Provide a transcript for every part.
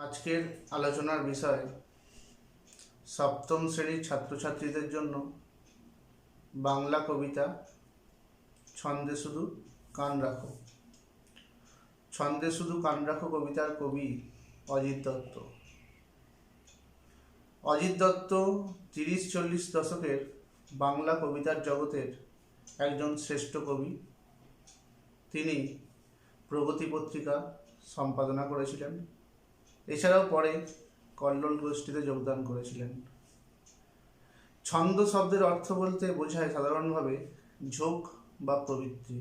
আজকের আলোচনার বিষয় সপ্তম শ্রেণীর ছাত্রছাত্রীদের জন্য বাংলা কবিতা ছন্দে শুধু কান রাখো। ছন্দে শুধু কান রাখো কবিতার কবি অজিত দত্ত। অজিত দত্ত 30-40 দশকের বাংলা কবিতার জগতের একজন শ্রেষ্ঠ কবি। তিনি প্রগতি পত্রিকা সম্পাদনা করেছিলেন, এছাড়াও পরে কল্লোল গোষ্ঠীতে যোগদান করেছিলেন। ছন্দ শব্দের অর্থ বলতে বোঝায় সাধারণভাবে ঝোঁক বা প্রবৃত্তি।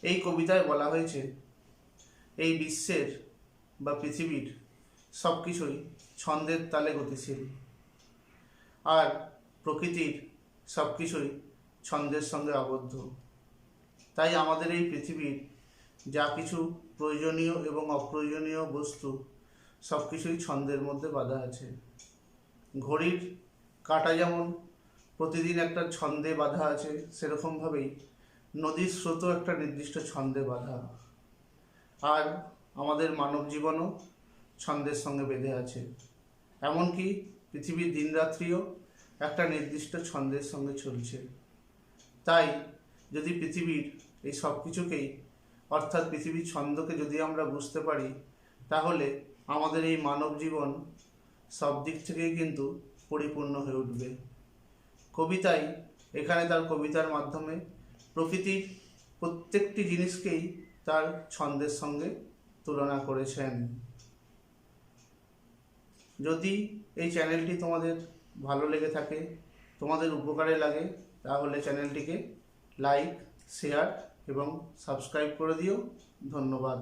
এই কবিতায় বলা হয়েছে এই বিশ্বের বা পৃথিবীর সব কিছুই ছন্দের তালে গতিশীল, আর প্রকৃতির সব কিছুই ছন্দের সঙ্গে আবদ্ধ। তাই আমাদের এই পৃথিবীর যা কিছু প্রয়োজনীয় এবং অপ্রয়োজনীয় বস্তু সব কিছুই ছন্দের মধ্যে বাঁধা আছে। ঘড়ির কাঁটা যেমন প্রতিদিন একটা ছন্দে বাঁধা আছে, সেরকমভাবেই নদীর স্রোতও একটা নির্দিষ্ট ছন্দে বাঁধা। আর আমাদের মানব জীবনও ছন্দের সঙ্গে বেঁধে আছে। এমনকি পৃথিবীর দিনরাত্রিও একটা নির্দিষ্ট ছন্দের সঙ্গে চলছে। তাই যদি পৃথিবীর এই সব কিছুকেই অর্থাৎ পৃথিবীর ছন্দকে যদি আমরা বুঝতে পারি, তাহলে আমাদের এই মানব জীবন সব দিক থেকেই কিন্তু পরিপূর্ণ হয়ে উঠবে। কবিতায় এখানে তার কবিতার মাধ্যমে প্রকৃতির প্রত্যেকটি জিনিসকেই তার ছন্দের সঙ্গে তুলনা করেছেন। যদি এই চ্যানেলটি তোমাদের ভালো লেগে থাকে, তোমাদের উপকারে লাগে, তাহলে চ্যানেলটিকে লাইক, শেয়ার এবং সাবস্ক্রাইব করে দিও। ধন্যবাদ।